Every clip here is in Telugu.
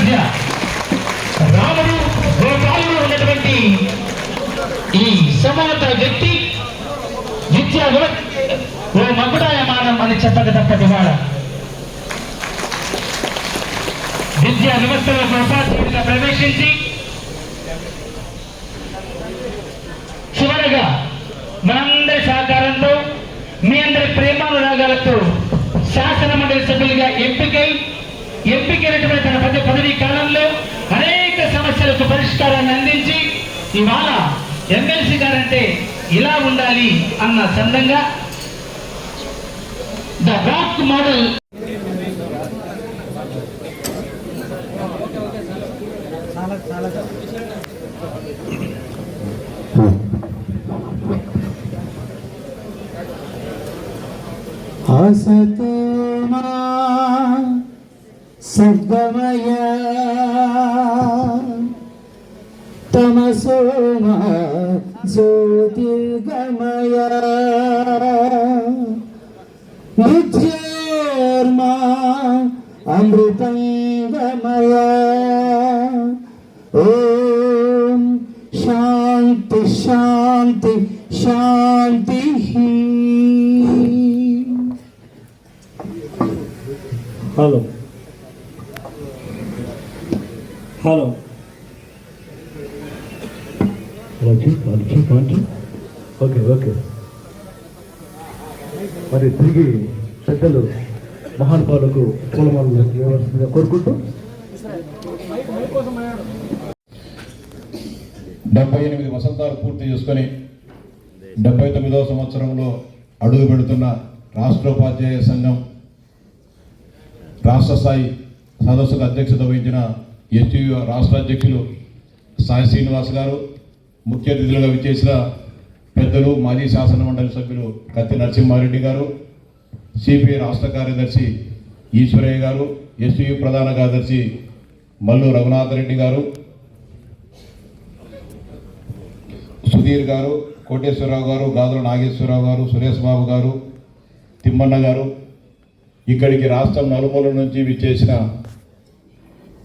మధ్య రాముడు గోపాలుడు ఉన్నటువంటి ఈ సమాంతర వ్యక్తి విద్యా ఓ మగుడాయమానం అని చెప్పక తప్పది. వాడ విద్యా వ్యవస్థలో ఉపాధ్యాయుడిగా ప్రవేశించి చివరగా మనందరి సహకారంతో మీ అందరి ప్రేమానురాగాలతో శాసన మండలి సభ్యులుగా ఎంపికైనటువంటి తన పదవీ కాలంలో అనేక సమస్యలకు పరిష్కారాన్ని అందించి ఇవాళ ఎమ్మెల్సీ గారంటే ఇలా ఉండాలి అన్న చందంగా ద రాక్ మోడల్ असतोमा सद्गमय तमसोमा ज्योतिर्गमय विद्योर्मा अमृतंगमय ओम शांति शांति शांति హలో హలో ఓకే ఓకే. మరి తిరిగి పెద్దలు మహానుభావులకు పూలమాలలు ఇవ్వవలసిందిగా కోరుకుంటూ 78 వసంతాలు పూర్తి చేసుకొని 79వ సంవత్సరంలో అడుగు పెడుతున్న రాష్ట్రోపాధ్యాయ సంఘం రాష్ట్ర స్థాయి సదస్సుకు అధ్యక్షత వహించిన ఎస్టీయూ రాష్ట్ర అధ్యక్షులు సాయి శ్రీనివాస్ గారు, ముఖ్య అతిథులుగా విచ్చేసిన పెద్దలు మాజీ శాసన మండలి సభ్యులు కత్తి నరసింహారెడ్డి గారు, సిపిఐ రాష్ట్ర కార్యదర్శి ఈశ్వరయ్య గారు, ఎస్టీయూ ప్రధాన కార్యదర్శి మల్లు రఘునాథరెడ్డి గారు, సుధీర్ గారు, కోటేశ్వరరావు గారు, గాదుల నాగేశ్వరరావు గారు, సురేష్ బాబు గారు, తిమ్మన్న గారు, ఇక్కడికి రాష్ట్రం నలుమూల నుంచి విచ్చేసిన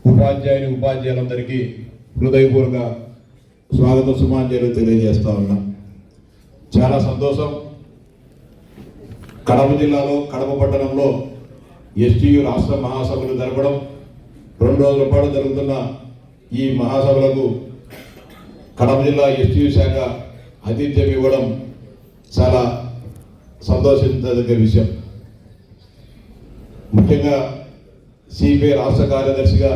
ఉపాధ్యాయులందరికీ హృదయపూర్వక స్వాగత సుమాంజలు తెలియజేస్తా ఉన్నా. చాలా సంతోషం. కడప జిల్లాలో కడప పట్టణంలో ఎస్టీయూ రాష్ట్ర మహాసభలు జరపడం, 2 రోజుల పాటు జరుగుతున్న ఈ మహాసభలకు కడప జిల్లా ఎస్టీయూ శాఖ ఆతిథ్యం ఇవ్వడం చాలా సంతోషించదగ్గ విషయం. ముఖ్యంగా సిపిఐ రాష్ట్ర కార్యదర్శిగా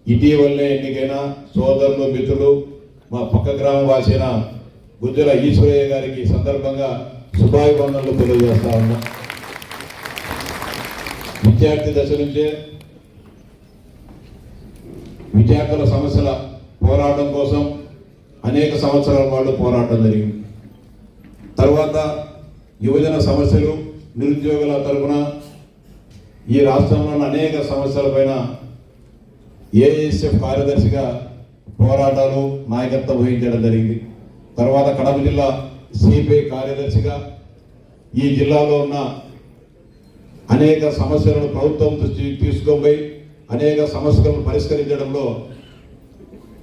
ఇటీవలనే ఎన్నికైన సోదరులు మిత్రులు మా పక్క గ్రామ వాసిన గుజ్జల ఈశ్వరయ్య గారికి సందర్భంగా శుభాభివందనలు తెలియజేస్తా ఉన్నా. విద్యార్థి దశ నుంచే విద్యార్థుల సమస్యల పోరాటం కోసం అనేక సంవత్సరాల పాటు పోరాటం జరిగింది. తర్వాత యువజన సమస్యలు, నిరుద్యోగుల తరఫున ఈ రాష్ట్రంలోని అనేక సమస్యలపైన ఏఐఎస్ఎఫ్ కార్యదర్శిగా పోరాటాలు, నాయకత్వం వహించడం జరిగింది. తర్వాత కడప జిల్లా సిపిఐ కార్యదర్శిగా ఈ జిల్లాలో ఉన్న అనేక సమస్యలను ప్రభుత్వం దృష్టి తీసుకొని అనేక సమస్యలను పరిష్కరించడంలో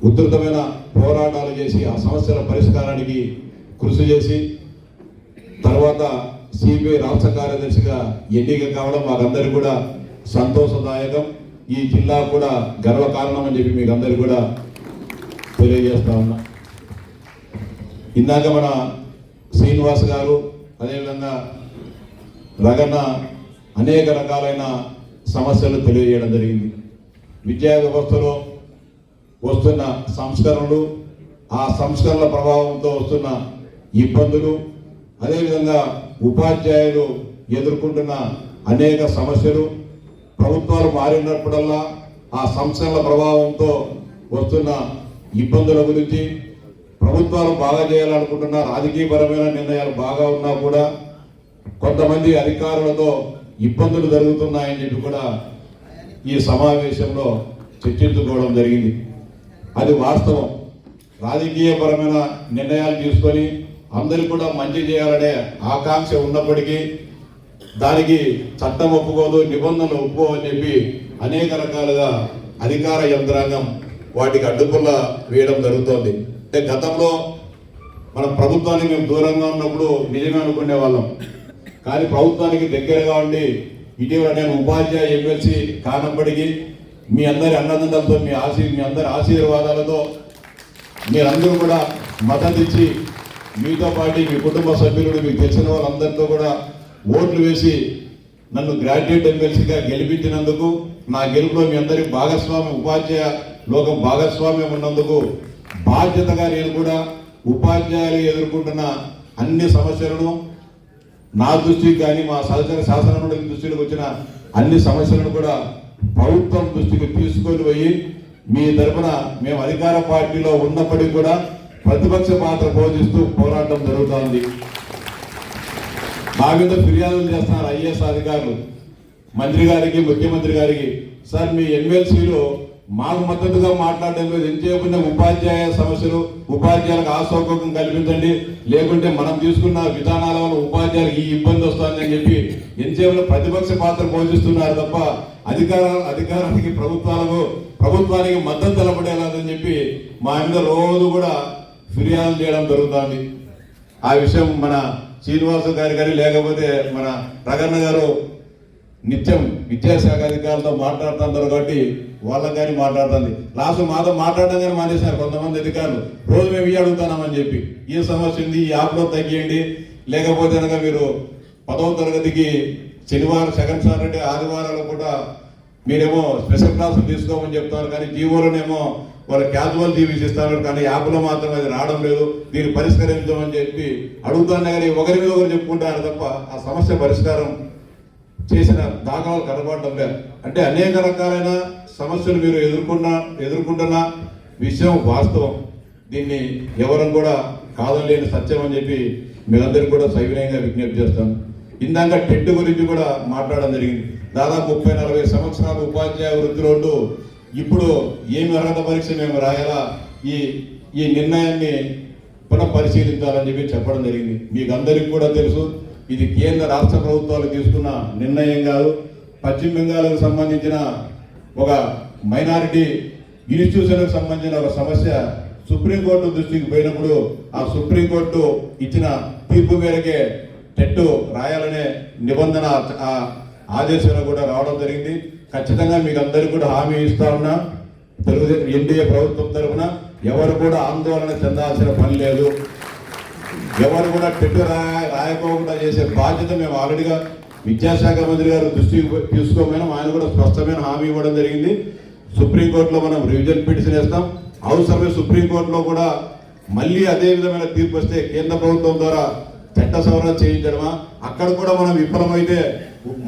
ఉధృతమైన పోరాటాలు చేసి ఆ సమస్యల పరిష్కారానికి కృషి చేసి తర్వాత సిపిఐ రాష్ట్ర కార్యదర్శిగా ఎన్నిక కావడం మాకందరికీ కూడా సంతోషదాయకం. ఈ జిల్లా కూడా గర్వకారణం అని చెప్పి మీకు అందరికీ కూడా తెలియజేస్తా ఉన్నా. ఇందాక మన శ్రీనివాస్ గారు, అదేవిధంగా రగన్న అనేక రకాలైన సమస్యలు తెలియజేయడం జరిగింది. విద్యా వ్యవస్థలో వస్తున్న సంస్కరణలు, ఆ సంస్కరణల ప్రభావంతో వస్తున్న ఇబ్బందులు, అదేవిధంగా ఉపాధ్యాయులు ఎదుర్కొంటున్న అనేక సమస్యలు, ప్రభుత్వాలు మారినప్పుడల్లా ఆ సంస్కరణల ప్రభావంతో వస్తున్న ఇబ్బందుల గురించి, ప్రభుత్వాలు బాగా చేయాలనుకుంటున్న రాజకీయపరమైన నిర్ణయాలు బాగా ఉన్నా కూడా కొంతమంది అధికారులతో ఇబ్బందులు జరుగుతున్నాయని చెప్పి కూడా ఈ సమావేశంలో చర్చించుకోవడం జరిగింది. అది వాస్తవం. రాజకీయపరమైన నిర్ణయాలు తీసుకొని అందరికీ కూడా మంచి చేయాలనే ఆకాంక్ష ఉన్నప్పటికీ దానికి చట్టం ఒప్పుకోదు, నిబంధనలు ఒప్పుకోవని చెప్పి అనేక రకాలుగా అధికార యంత్రాంగం వాటికి అడ్డుపుల్ల వేయడం జరుగుతోంది. అంటే గతంలో మన ప్రభుత్వానికి మేము దూరంగా ఉన్నప్పుడు నిజమే అనుకునే వాళ్ళం, కానీ ప్రభుత్వానికి దగ్గరగా ఉండి ఇటీవల నేను ఉపాధ్యాయ ఎమ్మెల్సీ కానప్పటికీ మీ అందరి అన్నదండలతో మీ అందరి ఆశీర్వాదాలతో మీరందరూ కూడా మద్దతు ఇచ్చి మీతో పాటు మీ కుటుంబ సభ్యులు మీకు తెలిసిన వాళ్ళందరితో కూడా ఓట్లు వేసి నన్ను గ్రాడ్యుయేట్ ఎమ్మెల్సీగా గెలిపించినందుకు, నా గెలుపులో మీ అందరి ఉపాధ్యాయ లోకం భాగస్వామ్యం ఉన్నందుకు బాధ్యతగా నేను కూడా ఉపాధ్యాయులు ఎదుర్కొంటున్న అన్ని సమస్యలను నా దృష్టికి కానీ మా సహచర శాసనమండలి దృష్టికి వచ్చిన అన్ని సమస్యలను కూడా ప్రభుత్వం దృష్టికి తీసుకొని పోయి మీ తరఫున మేము అధికార పార్టీలో ఉన్నప్పటికీ కూడా ప్రతిపక్ష పాత్ర పోషిస్తూ పోరాటం జరుగుతోంది. నా మీద ఫిర్యాదులు చేస్తున్నారు ఐఏఎస్ అధికారులు మంత్రి గారికి, ముఖ్యమంత్రి గారికి. సార్, మీ ఎమ్మెల్సీలు మాకు మద్దతుగా మాట్లాడడం లేదు, ఎంతసేపు ఉపాధ్యాయ సమస్యలు, ఉపాధ్యాయులకు ఆసౌకర్యం కల్పించండి, లేకుంటే మనం తీసుకున్న విధానాల వల్ల ఉపాధ్యాయులకు ఈ ఇబ్బంది వస్తుందని చెప్పి ఎంతసేపు ప్రతిపక్ష పాత్ర పోషిస్తున్నారు తప్ప అధికారానికి ప్రభుత్వానికి మద్దతు తెలపడేలాదని చెప్పి మా మీద రోజు కూడా ఫిర్యాదు చేయడం జరుగుతుంది. ఆ విషయం మన శ్రీనివాస గారి కానీ లేకపోతే మన రగన్న గారు నిత్యం విద్యాశాఖ అధికారులతో మాట్లాడుతుంటారు కాబట్టి వాళ్ళకి కానీ మాట్లాడుతుంది. లాస్ట్ మాతో మాట్లాడడం కానీ మానేశారు కొంతమంది అధికారులు. రోజు మేము ఇవి అడుగుతున్నామని చెప్పి, ఈ సమస్య ఉంది, ఈ యాప్లో తగ్గియండి, లేకపోతే కనుక మీరు 10వ తరగతికి శనివారం సెకండ్ సాటర్డే ఆదివారాలు కూడా మీరేమో స్పెషల్ క్లాసులు తీసుకోమని చెప్తున్నారు, కానీ జీవోలోనేమో వాళ్ళ క్యాజువల్ జీవీస్ ఇస్తున్నారు, కానీ యాప్లో మాత్రం అది రావడం లేదు, దీన్ని పరిష్కరించమని చెప్పి అడుగుతున్నా కానీ ఒకరి మీద ఒకరు చెప్పుకుంటారు తప్ప ఆ సమస్య పరిష్కారం చేసిన దాఖలాలు కనబడటం లేదు. అంటే అనేక రకాలైన సమస్యలు మీరు ఎదుర్కొంటున్న విషయం వాస్తవం. దీన్ని ఎవరం కూడా కాదలేని సత్యం అని చెప్పి మీరందరికీ కూడా సవినయంగా విజ్ఞప్తి చేస్తాం. ఇందాక టెట్ గురించి కూడా మాట్లాడడం జరిగింది. దాదాపు 30-40 సంవత్సరాలు ఉపాధ్యాయ వృత్తిలో ఉంటూ ఇప్పుడు ఏమి అర్హత పరీక్ష మేము రాయాలా, ఈ నిర్ణయాన్ని పునఃపరిశీలించాలని చెప్పి చెప్పడం జరిగింది. మీకు అందరికీ కూడా తెలుసు, ఇది కేంద్ర రాష్ట్ర ప్రభుత్వాలు తీసుకున్న నిర్ణయం కాదు. పశ్చిమ బెంగాల్కు సంబంధించిన ఒక మైనారిటీ ఇన్స్టిట్యూషన్కి సంబంధించిన ఒక సమస్య సుప్రీంకోర్టు దృష్టికి పోయినప్పుడు ఆ సుప్రీంకోర్టు ఇచ్చిన తీర్పు మేరకే టెట్ రాయాలనే నిబంధన ఆదేశాలు కూడా రావడం జరిగింది. ఖచ్చితంగా మీకు అందరికీ కూడా హామీ ఇస్తా ఉన్నా, తెలుగుదేశం ఎన్డీఏ ప్రభుత్వం తరఫున ఎవరు కూడా ఆందోళన చెందాల్సిన పని లేదు. ఎవరు కూడా టెట్ రాయకోకుండా చేసే బాధ్యత మేము ఆల్రెడీగా విద్యాశాఖ మంత్రి గారు దృష్టికి తీసుకోమైనా ఆయన కూడా స్పష్టమైన హామీ ఇవ్వడం జరిగింది. సుప్రీంకోర్టులో మనం రివిజన్ పిటిషన్ వేస్తాం. అవసరమే సుప్రీంకోర్టులో కూడా మళ్ళీ అదే విధమైన తీర్పు వస్తే కేంద్ర ప్రభుత్వం ద్వారా చట్ట సవరణ చేయించడమా, అక్కడ కూడా మనం విఫలమైతే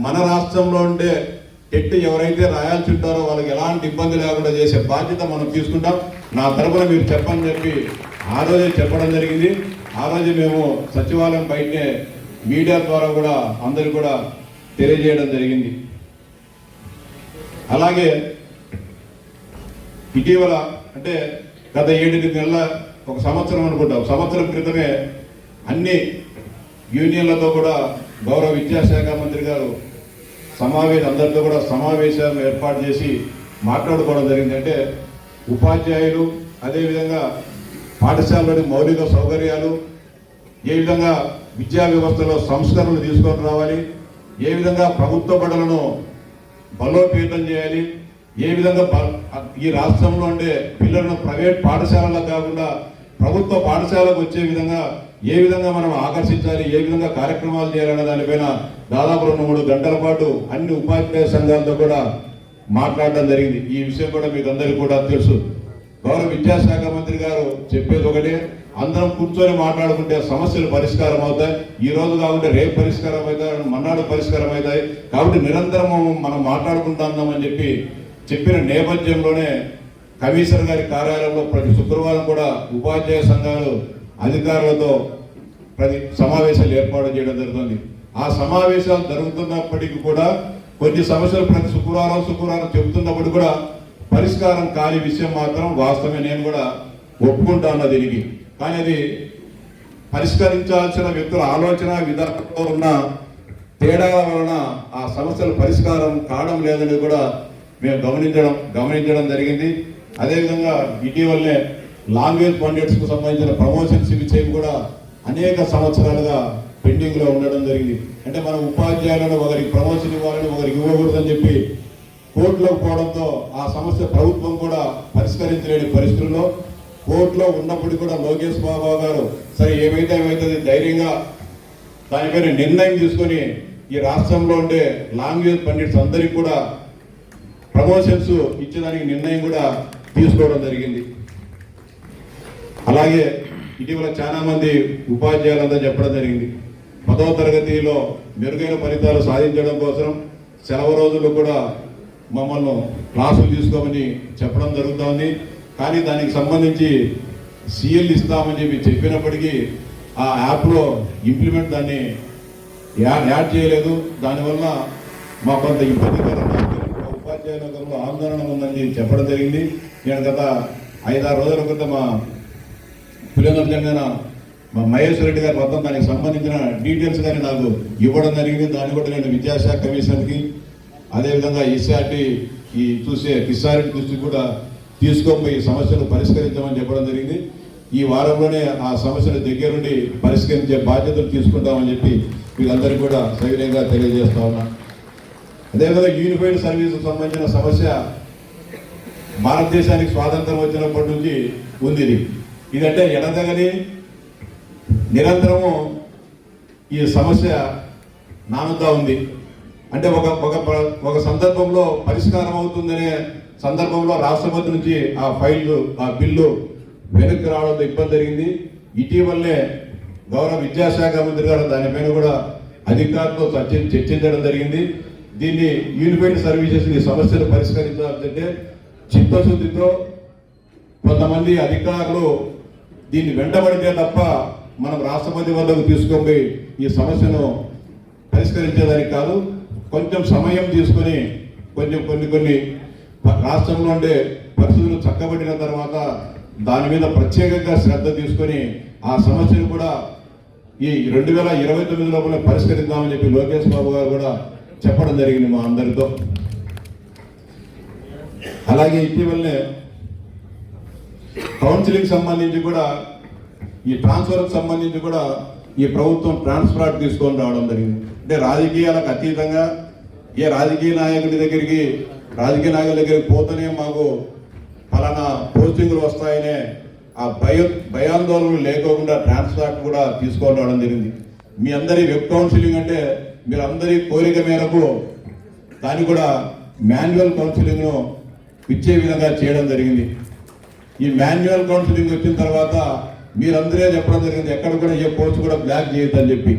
మన రాష్ట్రంలో ఉండే టెట్ ఎవరైతే రాయాల్సి ఉంటారో వాళ్ళకి ఎలాంటి ఇబ్బంది లేకుండా చేసే బాధ్యత మనం తీసుకుంటాం. నా తరపున మీరు చెప్పని చెప్పి ఆ రోజే చెప్పడం జరిగింది. ఆ రోజు మేము సచివాలయం బయటనే మీడియా ద్వారా కూడా అందరు కూడా తెలియజేయడం జరిగింది. అలాగే ఇటీవల అంటే గత 7 నెలల ఒక సంవత్సరం అనుకుంటాం, సంవత్సరం క్రితమే అన్ని యూనియన్లతో కూడా గౌరవ విద్యాశాఖ మంత్రి గారు అందరితో కూడా సమావేశాలు ఏర్పాటు చేసి మాట్లాడుకోవడం జరిగింది. అంటే ఉపాధ్యాయులు, అదేవిధంగా పాఠశాలలోని మౌలిక సౌకర్యాలు, ఏ విధంగా విద్యా వ్యవస్థలో సంస్కరణలు తీసుకొని రావాలి, ఏ విధంగా ప్రభుత్వ బడులను బలోపేతం చేయాలి, ఏ విధంగా ఈ రాష్ట్రంలో ఉండే పిల్లలను ప్రైవేట్ పాఠశాలలకు కాకుండా ప్రభుత్వ పాఠశాలకు వచ్చే విధంగా ఏ విధంగా మనం ఆకర్షించాలి, ఏ విధంగా కార్యక్రమాలు చేయాలనే దానిపైన దాదాపు 2-3 గంటల పాటు అన్ని ఉపాధ్యాయ సంఘాలతో కూడా మాట్లాడడం జరిగింది. ఈ విషయం కూడా మీకు అందరికీ కూడా తెలుసు. గౌరవ విద్యాశాఖ మంత్రి గారు చెప్పేది ఒకటే, అందరం కూర్చొని మాట్లాడుకుంటే సమస్యలు పరిష్కారం అవుతాయి. ఈ రోజు కాకుంటే రేపు పరిష్కారం అవుతాయి, మన్నాడు పరిష్కారం అవుతాయి. కాబట్టి నిరంతరం మనం మాట్లాడుకుంటామని చెప్పిన నేపథ్యంలోనే కమిషనర్ గారి కార్యాలయంలో ప్రతి శుక్రవారం కూడా ఉపాధ్యాయ సంఘాలు అధికారులతో ప్రతి సమావేశాలు ఏర్పాటు చేయడం జరుగుతుంది. ఆ సమావేశాలు జరుగుతున్నప్పటికీ కూడా కొన్ని సమస్యలు ప్రతి శుక్రవారం చెబుతున్నప్పుడు కూడా పరిష్కారం కాని విషయం మాత్రం వాస్తవమే. నేను కూడా ఒప్పుకుంటాను దీనికి. కానీ అది పరిష్కరించాల్సిన వ్యక్తుల ఆలోచన విధానంలో ఉన్న తేడాల వలన ఆ సమస్యలు పరిష్కారం కావడం లేదని కూడా మేము గమనించడం జరిగింది. అదేవిధంగా ఇటీవలనే లాంగ్వేజ్ పండిట్స్కు సంబంధించిన ప్రమోషన్స్ విషయం కూడా అనేక సంవత్సరాలుగా పెండింగ్లో ఉండడం జరిగింది. అంటే మనం ఉపాధ్యాయులను ఒకరికి ప్రమోషన్ ఇవ్వాలని ఒకరికి ఇవ్వకూడదని చెప్పి కోర్టులోకి పోవడంతో ఆ సమస్య ప్రభుత్వం కూడా పరిష్కరించలేని పరిస్థితుల్లో కోర్టులో ఉన్నప్పటికీ కూడా లోకేష్ బాబు గారు సరే ఏమైతుంది ధైర్యంగా దానిపైన నిర్ణయం తీసుకొని ఈ రాష్ట్రంలో ఉండే లాంగ్వేజ్ పండిట్స్ అందరికీ కూడా ప్రమోషన్స్ ఇచ్చేదానికి నిర్ణయం కూడా తీసుకోవడం జరిగింది. అలాగే ఇటీవల చాలా మంది ఉపాధ్యాయులంతా చెప్పడం జరిగింది 10వ తరగతిలో మెరుగైన ఫలితాలు సాధించడం కోసం సెలవు రోజుల్లో కూడా మమ్మల్ని క్లాసులు తీసుకోమని చెప్పడం జరుగుతుంది. కానీ దానికి సంబంధించి సిఎల్ ఇస్తామని చెప్పినప్పటికీ ఆ యాప్లో ఇంప్లిమెంట్ దాన్ని యాడ్ చేయలేదు. దానివల్ల మా కొంత ఇబ్బందికరంగా ఉపాధ్యాయుల ఆందోళన ఉందని చెప్పడం జరిగింది. నేను గత 5-6 రోజుల క్రితం మా పులివెందులకు చెందిన మా మహేశ్వర రెడ్డి గారు మొత్తం దానికి సంబంధించిన డీటెయిల్స్ కానీ నాకు ఇవ్వడం జరిగింది. దాన్ని కూడా నేను విద్యాశాఖ కమిషనర్కి అదేవిధంగా ఈసారి ఈ చూసే కిసారెడ్డి దృష్టికి కూడా తీసుకొని ఈ సమస్యను పరిష్కరించమని చెప్పడం జరిగింది. ఈ వారంలోనే ఆ సమస్యను దగ్గరుండి పరిష్కరించే బాధ్యతలు తీసుకుంటామని చెప్పి వీళ్ళందరికీ కూడా సవినయంగా తెలియజేస్తా ఉన్నా. అదేవిధంగా యూనిఫైడ్ సర్వీస్కి సంబంధించిన సమస్య భారతదేశానికి స్వాతంత్రం వచ్చినప్పటి నుంచి ఉంది. ఇదంటే ఎడతగని నిరంతరము ఈ సమస్య నానుతా ఉంది. అంటే ఒక సందర్భంలో పరిష్కారం అవుతుందనే సందర్భంలో రాష్ట్రపతి నుంచి ఆ బిల్లు వెనక్కి రావడంతో ఇబ్బంది జరిగింది. ఇటీవలనే గౌరవ విద్యాశాఖ మంత్రి గారు దానిపైన కూడా అధికారులతో చర్చించడం జరిగింది. దీన్ని యూనిఫైడ్ సర్వీసెస్ ఈ సమస్యను పరిష్కరించాలంటే చిత్తశుద్ధితో కొంతమంది అధికారులు దీన్ని వెంటబడితే తప్ప మనం రాష్ట్రపతి వద్దకు తీసుకొని ఈ సమస్యను పరిష్కరించేదానికి కాదు. కొంచెం సమయం తీసుకొని కొన్ని రాష్ట్రంలో ఉండే పరిస్థితులు చక్కబడిన తర్వాత దాని మీద ప్రత్యేకంగా శ్రద్ధ తీసుకొని ఆ సమస్యను కూడా ఈ 2029 లోపల పరిష్కరిద్దామని చెప్పి లోకేష్ బాబు గారు కూడా చెప్పడం జరిగింది మా అందరితో. అలాగే ఇటీవలనే కౌన్సిలింగ్ సంబంధించి కూడా ఈ ట్రాన్స్ఫర్కి సంబంధించి కూడా ఈ ప్రభుత్వం ట్రాన్స్ఫర్ తీసుకొని రావడం జరిగింది. అంటే రాజకీయాలకు అతీతంగా ఏ రాజకీయ నాయకుల దగ్గరికి పోతేనే మాకు ఫలానా పోస్టింగ్లు వస్తాయనే ఆ భయాందోళనలు లేకోకుండా ట్రాన్స్ఫర్ కూడా తీసుకొని రావడం జరిగింది. మీ అందరి వెబ్ కౌన్సిలింగ్ అంటే మీరందరి కోరిక మేరకు దాన్ని కూడా మాన్యువల్ కౌన్సిలింగ్ను ఇచ్చే విధంగా చేయడం జరిగింది. ఈ మాన్యువల్ కౌన్సిలింగ్ వచ్చిన తర్వాత మీరందరే చెప్పడం జరిగింది ఎక్కడ కూడా ఏ పోస్ట్ కూడా బ్లాక్ చేయొద్దని చెప్పి.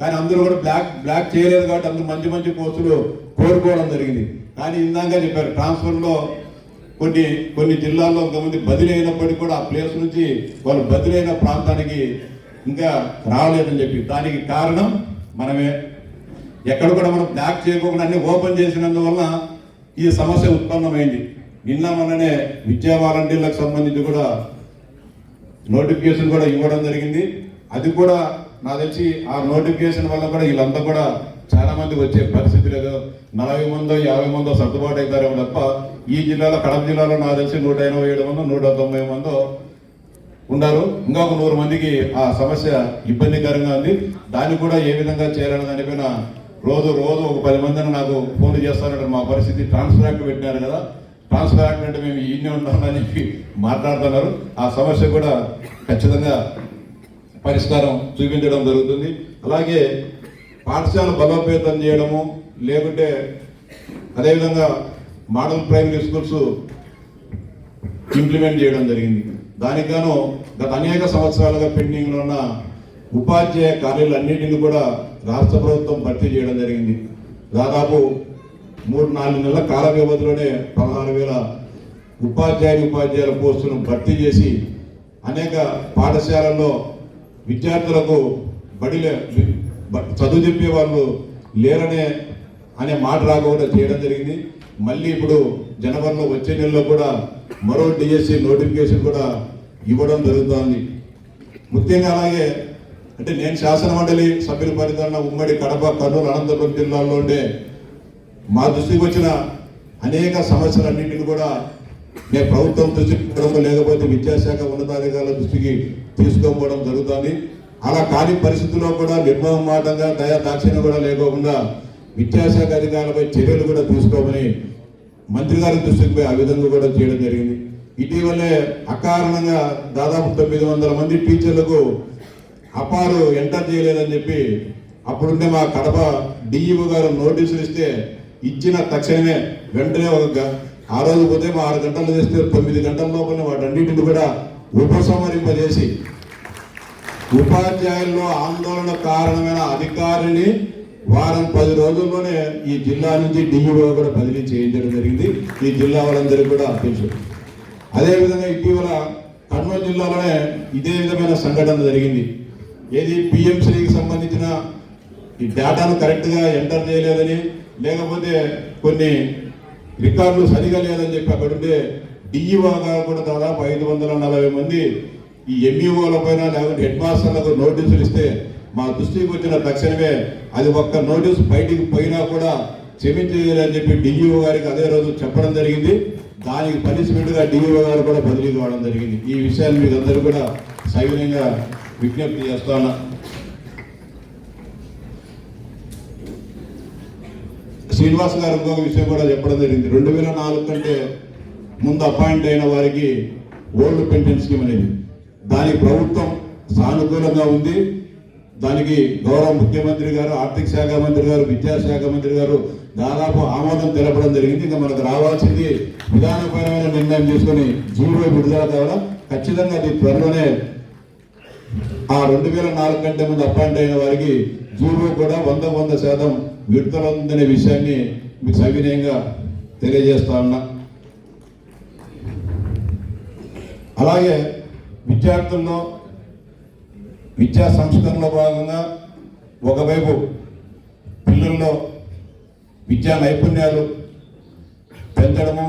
కానీ అందరూ కూడా బ్లాక్ చేయలేదు కాబట్టి అందరూ మంచి పోస్టులు కోరుకోవడం జరిగింది. కానీ ఇందాక చెప్పారు ట్రాన్స్ఫర్లో కొన్ని జిల్లాల్లో కొంతమంది బదిలీ అయినప్పటికీ కూడా ఆ ప్లేస్ నుంచి వాళ్ళు బదిలీ అయిన ప్రాంతానికి ఇంకా రావలేదని చెప్పి దానికి కారణం మనమే. ఎక్కడ కూడా మనం బ్లాక్ చేయకుండా అన్ని ఓపెన్ చేసినందువల్ల ఈ సమస్య ఉత్పన్నమైంది. నిన్న మొన్ననే విద్యా వాలంటీర్లకు సంబంధించి కూడా నోటిఫికేషన్ కూడా ఇవ్వడం జరిగింది. అది కూడా నాకు తెలిసి ఆ నోటిఫికేషన్ వల్ల కూడా వీళ్ళంతా కూడా చాలా మంది వచ్చే పరిస్థితి లేదు. 40 మందో 50 మందో సర్దుబాటు అవుతారేమో తప్ప ఈ జిల్లాలో కడప జిల్లాలో నాకు తెలిసి 187 మందో 190 మందో ఉన్నారు. ఇంకా ఒక 100 మందికి ఆ సమస్య ఇబ్బందికరంగా ఉంది. దాన్ని కూడా ఏ విధంగా చేయాలని దానిపైన రోజు ఒక 10 మందిని నాకు ఫోన్లు చేస్తారంటారు. మా పరిస్థితి ట్రాన్స్ఫర్ యాక్ట్ పెట్టినారు కదా, ట్రాన్స్ఫర్ యాక్ట్ అంటే మేము ఈయనే ఉంటామని చెప్పి మాట్లాడుతున్నారు. ఆ సమస్య కూడా ఖచ్చితంగా పరిష్కారం చూపించడం జరుగుతుంది. అలాగే పాఠశాల బలోపేతం చేయడము లేకుంటే అదేవిధంగా మోడల్ ప్రైమరీ స్కూల్స్ ఇంప్లిమెంట్ చేయడం జరిగింది. దానికి గాను గత అనేక సంవత్సరాలుగా పెండింగ్లో ఉన్న ఉపాధ్యాయ ఖాళీలన్నింటినీ కూడా రాష్ట్ర ప్రభుత్వం భర్తీ చేయడం జరిగింది. దాదాపు 3-4 నెలల కాల వ్యవధిలోనే 16,000 ఉపాధ్యాయుల పోస్టులను భర్తీ చేసి అనేక పాఠశాలల్లో విద్యార్థులకు చదువు చెప్పే వాళ్ళు లేరనే అనే మాట రాకుండా చేయడం జరిగింది. మళ్ళీ ఇప్పుడు జనవరిలో వచ్చే నెలలో కూడా మరో డిఎస్సి నోటిఫికేషన్ కూడా ఇవ్వడం జరుగుతోంది. ముఖ్యంగా అలాగే అంటే నేను శాసనమండలి సభ్యుల పరిధిలో ఉమ్మడి కడప, కర్నూలు, అనంతపురం జిల్లాల్లో ఉండే మా దృష్టికి వచ్చిన అనేక సమస్యలన్నింటినీ కూడా నేను ప్రభుత్వం దృష్టికి పోవడం, లేకపోతే విద్యాశాఖ ఉన్నతాధికారుల దృష్టికి తీసుకోకపోవడం జరుగుతుంది. అలా కాని పరిస్థితుల్లో కూడా నిర్మమాటంగా దయా దాక్షిణ్యం కూడా లేకోకుండా విద్యాశాఖ అధికారులపై చర్యలు కూడా తీసుకోమని మంత్రి గారి దృష్టికి పోయి ఆ విధంగా కూడా చేయడం జరిగింది. ఇటీవలే అకారణంగా దాదాపు 900 మంది టీచర్లకు అపారు ఎంటర్ చేయలేదని చెప్పి అప్పుడుండే మా కడప డిఈఓ గారు నోటీసులు ఇస్తే ఇచ్చిన తక్షణమే వెంటనే ఆ రోజు పోతే 6 గంటలు చేస్తే 9 గంటల లోపల వాటన్నిటిని కూడా ఉపసంహరింపజేసి ఉపాధ్యాయుల్లో ఆందోళన కారణమైన అధికారిని వారం 10 రోజుల్లోనే ఈ జిల్లా నుంచి డిఈఓ కూడా బదిలీ చేయించడం జరిగింది. ఈ జిల్లా వాళ్ళందరికీ కూడా తెలుసు. అదేవిధంగా ఇటీవల కర్నూలు జిల్లాలోనే ఇదే విధమైన సంఘటన జరిగింది. ఏది పిఎంసీకి సంబంధించిన ఈ డేటాను కరెక్ట్గా ఎంటర్ చేయలేదని, లేకపోతే కొన్ని రికార్డులు సరిగా లేదని చెప్పి అక్కడుండే డిఈఓ గారు కూడా దాదాపు 540 మంది ఈ ఎంఈఓల పైన లేకపోతే హెడ్ మాస్టర్లకు నోటీసులు ఇస్తే మా దృష్టికి వచ్చిన తక్షణమే అది ఒక్క నోటీసు బయటికి పోయినా కూడా క్షమించేయాలని చెప్పి డిఈఓ గారికి అదే రోజు చెప్పడం జరిగింది. దానికి పనిష్మెంట్గా డిఈఓ గారు కూడా బదిలీ కావడం జరిగింది. ఈ విషయాన్ని మీకు అందరూ కూడా సవినయంగా విజ్ఞప్తి చేస్తాను. శ్రీనివాస్ గారు ఇంకొక విషయం కూడా చెప్పడం జరిగింది. 2004 కంటే ముందు అపాయింట్ అయిన వారికి ఓల్డ్ పెన్షన్ స్కీమ్ అనేది దానికి ప్రభుత్వం సానుకూలంగా ఉంది. దానికి గౌరవ ముఖ్యమంత్రి గారు, ఆర్థిక శాఖ మంత్రి గారు, విద్యాశాఖ మంత్రి గారు దాదాపు ఆమోదం తెలపడం జరిగింది. ఇంకా మనకు రావాల్సింది విధానపరమైన నిర్ణయం తీసుకొని జీవో విడుదల కావడం. ఖచ్చితంగా అది త్వరలోనే ఆ 2004 కంటే ముందు అపాయింట్ అయిన వారికి జీవో కూడా 100% విడుదల ఉందనే విషయాన్ని మీకు సవినయంగా తెలియజేస్తా ఉన్నా. అలాగే విద్యార్థుల్లో విద్యా సంస్కరణలో భాగంగా ఒకవైపు పిల్లల్లో విద్యా నైపుణ్యాలు పెంచడము,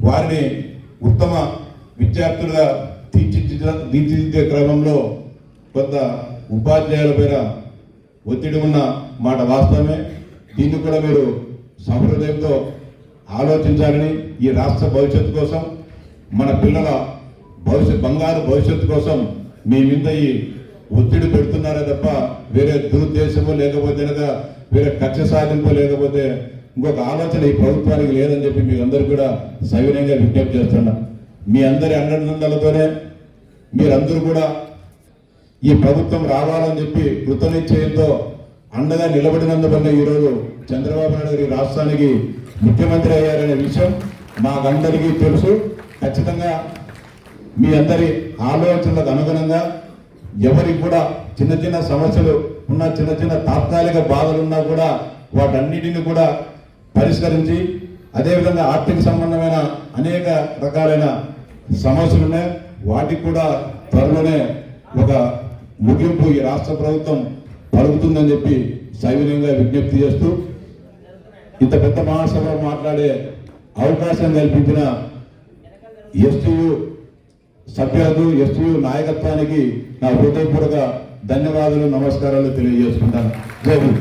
వారిని ఉత్తమ విద్యార్థులుగా తీర్చిదిద్దే క్రమంలో కొంత ఉపాధ్యాయుల పైన ఒత్తిడి ఉన్న మాట వాస్తవమే. దీన్ని కూడా మీరు సహృదయంతో ఆలోచించాలని, ఈ రాష్ట్ర భవిష్యత్తు కోసం, మన పిల్లల బంగారు భవిష్యత్తు కోసం మీ మీద ఈ ఒత్తిడి పెడుతున్నారే తప్ప వేరే దురుద్దేశమో లేకపోతే వేరే కక్ష సాధింపో లేకపోతే ఇంకొక ఆలోచన ఈ ప్రభుత్వానికి లేదని చెప్పి మీకు అందరూ కూడా సవినయంగా విజ్ఞప్తి చేస్తున్నా. మీ అందరి అండదండలతోనే మీరందరూ కూడా ఈ ప్రభుత్వం రావాలని చెప్పి కృతనిశ్చయంతో అండగా నిలబడినందువల్ల ఈరోజు చంద్రబాబు నాయుడు గారి రాష్ట్రానికి ముఖ్యమంత్రి అయ్యారనే విషయం మాకందరికీ తెలుసు. ఖచ్చితంగా మీ అందరి ఆలోచనలకు అనుగుణంగా ఎవరికి కూడా చిన్న చిన్న సమస్యలు ఉన్న, చిన్న చిన్న తాత్కాలిక బాధలు ఉన్నా కూడా వాటన్నిటిని కూడా పరిష్కరించి, అదేవిధంగా ఆర్థిక సంబంధమైన అనేక రకాలైన సమస్యలు ఉన్నాయి, వాటికి కూడా త్వరలోనే ఒక ముగింపు ఈ రాష్ట్ర ప్రభుత్వం పలుకుతుందని చెప్పి సవినయంగా విజ్ఞప్తి చేస్తూ ఇంత పెద్ద మహాసభలో మాట్లాడే అవకాశం కల్పించిన ఎస్టీయు సభ్యులకు, ఎస్టీయు నాయకత్వానికి నా హృదయపూర్వక ధన్యవాదాలు, నమస్కారాలు తెలియజేసుకుంటాను. జై హింద్.